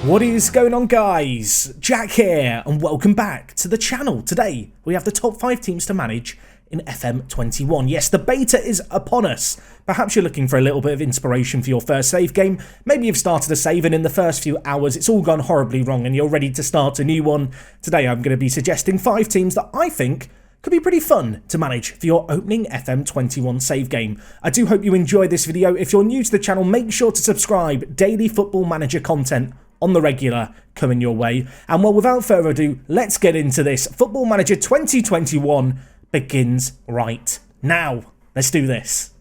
What is going on, guys? Jack here and welcome back to the channel. Today we have the top 5 teams to manage in FM21. Yes, the beta is upon us. Perhaps you're looking for a little bit of inspiration for your first save game. Maybe you've started a save and in the first few hours it's all gone horribly wrong and you're ready to start a new one. Today I'm going to be suggesting 5 teams that I think could be pretty fun to manage for your opening FM21 save game. I do hope you enjoy this video. If you're new to the channel, make sure to subscribe. Daily Football Manager content on the regular coming your way. And well, without further ado, let's get into this. Football Manager 2021 begins right now. Let's do this.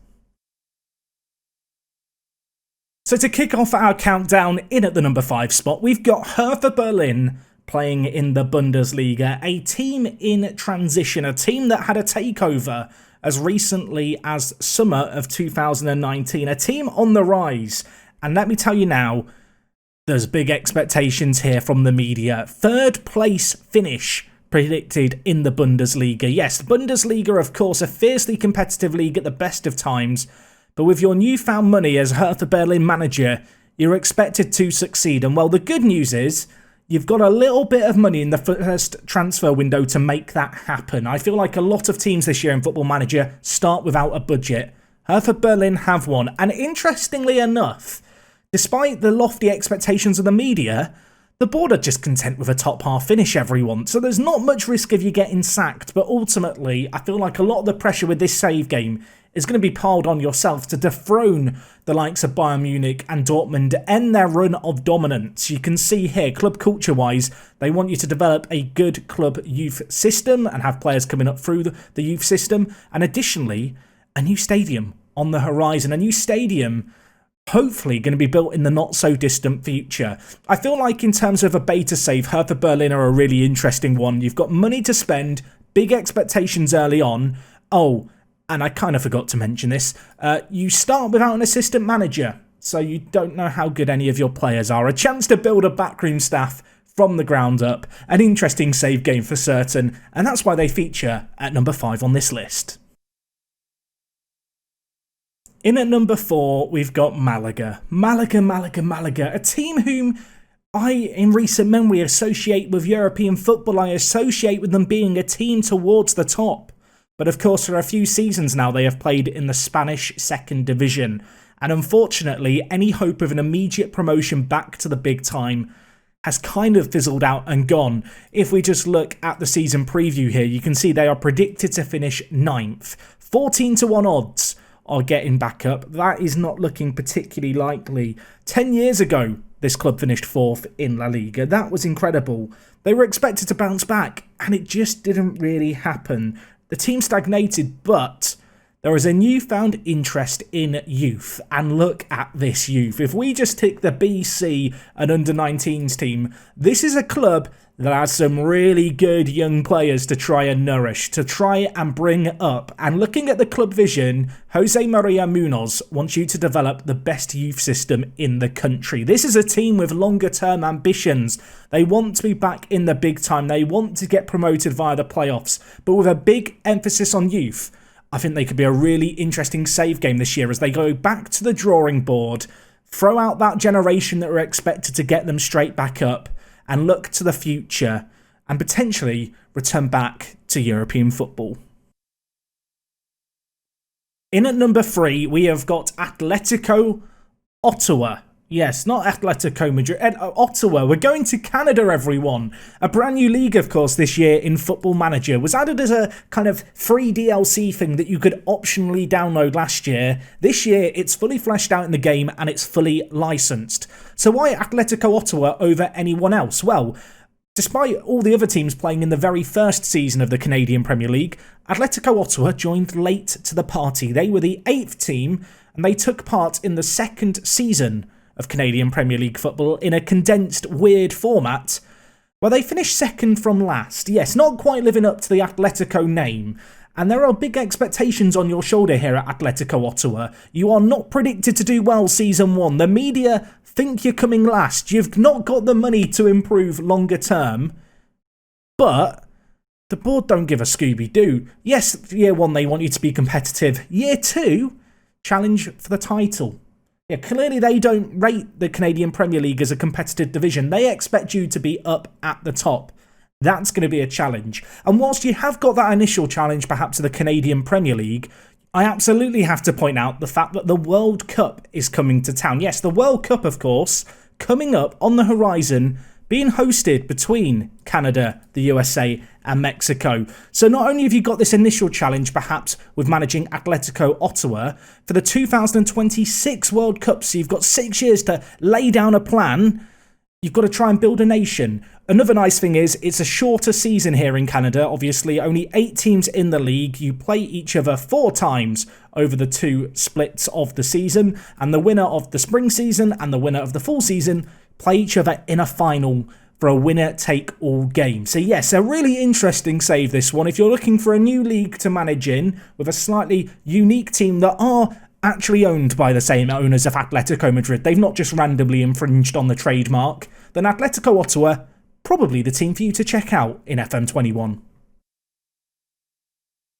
So to kick off our countdown, in at the number 5 spot, we've got Hertha Berlin playing in the Bundesliga, a team in transition, a team that had a takeover as recently as summer of 2019, a team on the rise. And let me tell you now, there's big expectations here from the media. 3rd place finish predicted in the Bundesliga. Yes, the Bundesliga, of course, a fiercely competitive league at the best of times. But with your newfound money as Hertha Berlin manager, you're expected to succeed. And well, the good news is you've got a little bit of money in the first transfer window to make that happen. I feel like a lot of teams this year in Football Manager start without a budget. Hertha Berlin have one. And interestingly enough, despite the lofty expectations of the media, the board are just content with a top half finish, everyone. So there's not much risk of you getting sacked, but ultimately, I feel like a lot of the pressure with this save game is going to be piled on yourself to dethrone the likes of Bayern Munich and Dortmund, end their run of dominance. You can see here, club culture-wise, they want you to develop a good club youth system and have players coming up through the youth system. And additionally, a new stadium on the horizon, a new stadium hopefully going to be built in the not-so-distant future. I feel like in terms of a beta save, Hertha Berlin are a really interesting one. You've got money to spend, big expectations early on. Oh, and I kind of forgot to mention this. You start without an assistant manager, so you don't know how good any of your players are. A chance to build a backroom staff from the ground up. An interesting save game for certain, and that's why they feature at number 5 on this list. In at number 4, we've got Malaga. Malaga. A team whom I, in recent memory, associate with European football. I associate with them being a team towards the top. But of course, for a few seasons now, they have played in the Spanish 2nd Division. And unfortunately, any hope of an immediate promotion back to the big time has kind of fizzled out and gone. If we just look at the season preview here, you can see they are predicted to finish 9th. 14-1 odds are getting back up. That is not looking particularly likely. 10 years ago, this club finished 4th in La Liga. That was incredible. They were expected to bounce back, and it just didn't really happen. The team stagnated, but there is a newfound interest in youth. And look at this youth. If we just take the BC and under-19s team, this is a club that has some really good young players to try and nourish, to try and bring up. And looking at the club vision, Jose Maria Munoz wants you to develop the best youth system in the country. This is a team with longer term ambitions. They want to be back in the big time. They want to get promoted via the playoffs, but with a big emphasis on youth. I think they could be a really interesting save game this year as they go back to the drawing board, throw out that generation that were expected to get them straight back up, and look to the future and potentially return back to European football. In at number 3, we have got Atletico Ottawa. Yes, not Atletico Madrid, Ottawa. We're going to Canada, everyone. A brand new league, of course, this year in Football Manager. Was added as a kind of free DLC thing that you could optionally download last year. This year, it's fully fleshed out in the game and it's fully licensed. So why Atletico Ottawa over anyone else? Well, despite all the other teams playing in the very first season of the Canadian Premier League, Atletico Ottawa joined late to the party. They were the 8th team and they took part in the 2nd season of Canadian Premier League football in a condensed, weird format, where they finished 2nd from last. Yes, not quite living up to the Atletico name. And there are big expectations on your shoulder here at Atletico Ottawa. You are not predicted to do well season 1. The media think you're coming last. You've not got the money to improve longer term. But the board don't give a Scooby-Doo. Yes, year 1 they want you to be competitive. Year 2, challenge for the title. Yeah, clearly they don't rate the Canadian Premier League as a competitive division. They expect you to be up at the top. That's going to be a challenge. And whilst you have got that initial challenge perhaps of the Canadian Premier League, I absolutely have to point out the fact that the World Cup is coming to town. Yes, the World Cup, of course, coming up on the horizon, being hosted between Canada, the USA and Mexico. So not only have you got this initial challenge perhaps with managing Atletico Ottawa for the 2026 World Cup, so you've got 6 years to lay down a plan. You've got to try and build a nation. Another nice thing is it's a shorter season here in Canada. Obviously, only 8 teams in the league. You play each other 4 times over the 2 splits of the season. And the winner of the spring season and the winner of the fall season play each other in a final for a winner-take-all game. So yes, a really interesting save, this one. If you're looking for a new league to manage in with a slightly unique team that are actually owned by the same owners of Atletico Madrid, they've not just randomly infringed on the trademark, then Atletico Ottawa, probably the team for you to check out in FM21.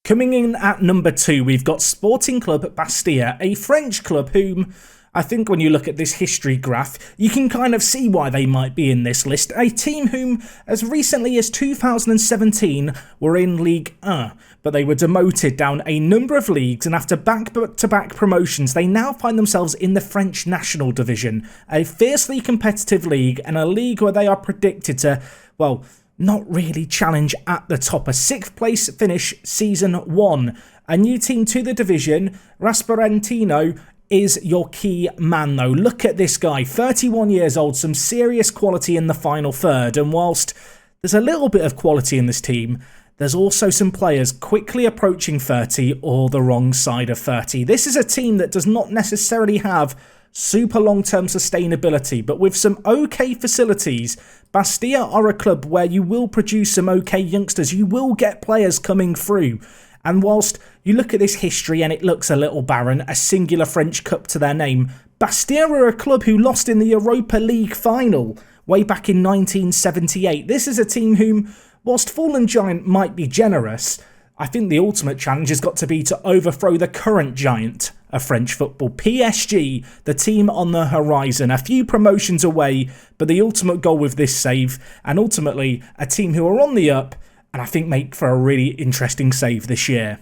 Coming in at number 2, we've got Sporting Club Bastia, a French club whom I think when you look at this history graph, you can kind of see why they might be in this list. A team whom, as recently as 2017, were in Ligue 1, but they were demoted down a number of leagues, and after back-to-back promotions, they now find themselves in the French National Division, a fiercely competitive league, and a league where they are predicted to, well, not really challenge at the top. A 6th place finish season 1. A new team to the division, Rasparantino, is your key man though. Look at this guy, 31 years old, some serious quality in the final third, and whilst there's a little bit of quality in this team, there's also some players quickly approaching 30 or the wrong side of 30. This is a team that does not necessarily have super long-term sustainability, but with some okay facilities, Bastia are a club where you will produce some okay youngsters. You will get players coming through. And whilst you look at this history and it looks a little barren, a singular French cup to their name, Bastia are a club who lost in the Europa League final way back in 1978. This is a team whom, whilst fallen giant might be generous, I think the ultimate challenge has got to be to overthrow the current giant of French football, PSG, the team on the horizon. A few promotions away, but the ultimate goal with this save, and ultimately a team who are on the up, and I think make for a really interesting save this year.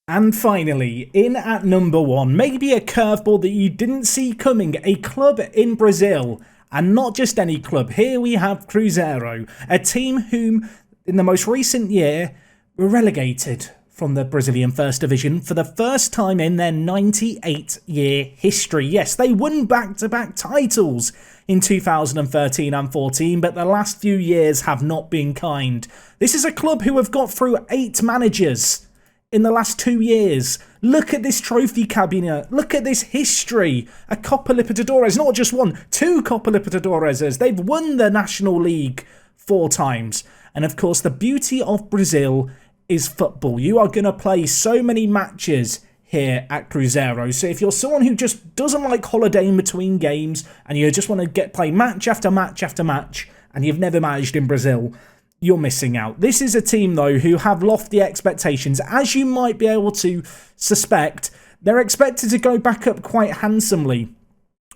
And finally, in at number 1, maybe a curveball that you didn't see coming, a club in Brazil, and not just any club. Here we have Cruzeiro, a team whom, in the most recent year, were relegated from the Brazilian First Division for the first time in their 98-year history. Yes, they won back-to-back titles in 2013 and 14, but the last few years have not been kind. This is a club who have got through 8 managers in the last 2 years. Look at this trophy cabinet. Look at this history. A Copa Libertadores, not just 1, 2 Copa Libertadores. They've won the National League 4 times. And of course, the beauty of Brazil is football. You are going to play so many matches here at Cruzeiro. So if you're someone who just doesn't like holidaying between games and you just want to play match after match after match and you've never managed in Brazil, you're missing out. This is a team though who have lofty expectations. As you might be able to suspect, they're expected to go back up quite handsomely.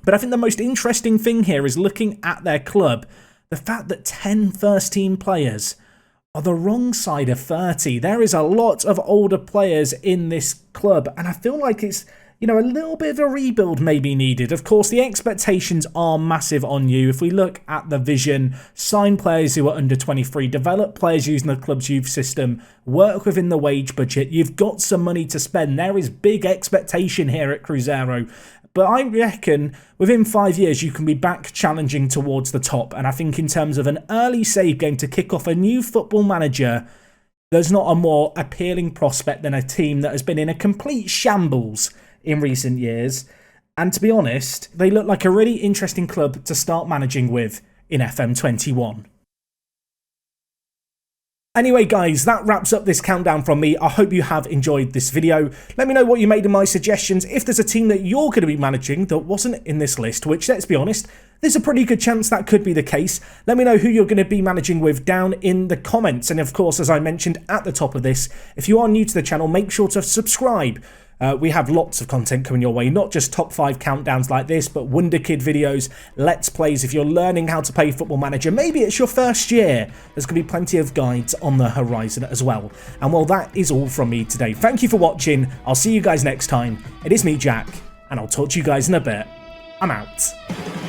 But I think the most interesting thing here is looking at their club. The fact that 10 first team players are the wrong side of 30. There is a lot of older players in this club, and I feel like it's, a little bit of a rebuild may be needed. Of course, the expectations are massive on you. If we look at the vision, sign players who are under 23, develop players using the club's youth system, work within the wage budget, you've got some money to spend. There is big expectation here at Cruzeiro. But I reckon within 5 years, you can be back challenging towards the top. And I think in terms of an early save game to kick off a new football manager, there's not a more appealing prospect than a team that has been in a complete shambles in recent years. And to be honest, they look like a really interesting club to start managing with in FM21. Anyway guys, that wraps up this countdown from me. I hope you have enjoyed this video. Let me know what you made of my suggestions. If there's a team that you're going to be managing that wasn't in this list, which, let's be honest, there's a pretty good chance that could be the case. Let me know who you're going to be managing with down in the comments. And of course, as I mentioned at the top of this, if you are new to the channel, make sure to subscribe. We have lots of content coming your way, not just top 5 countdowns like this, but Wonder Kid videos, Let's Plays. If you're learning how to play Football Manager, maybe it's your first year, there's going to be plenty of guides on the horizon as well. And well, that is all from me today. Thank you for watching. I'll see you guys next time. It is me, Jack, and I'll talk to you guys in a bit. I'm out.